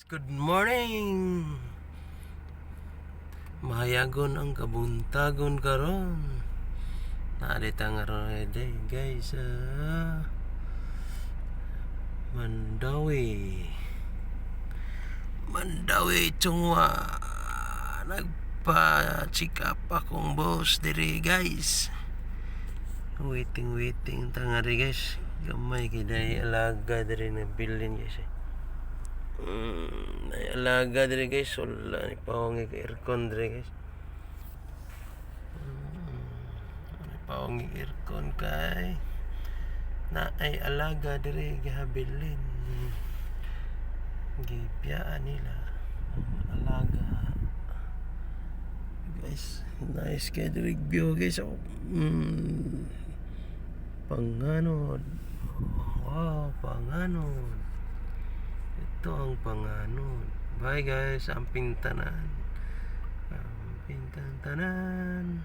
Good morning. Mahayagon ang kabuntagon karon. Narita nga ron day guys Mandawi. Mandawi Chungwa. Nagpa-check up akong boss diri guys. Waiting tangari guys. Gamay kiday alaga diri na bilin guys. Alaga diri guys, wala ni pawangi ka aircon diri guys. Pawangi aircon kay na ay alaga diri gihabilin. Gipiyaan nila alaga. Guys, nice kay diri view guys. Panganod. Wow, panganod. Ito ang panganod. Bye guys, ang pintanan. Ang pintanan.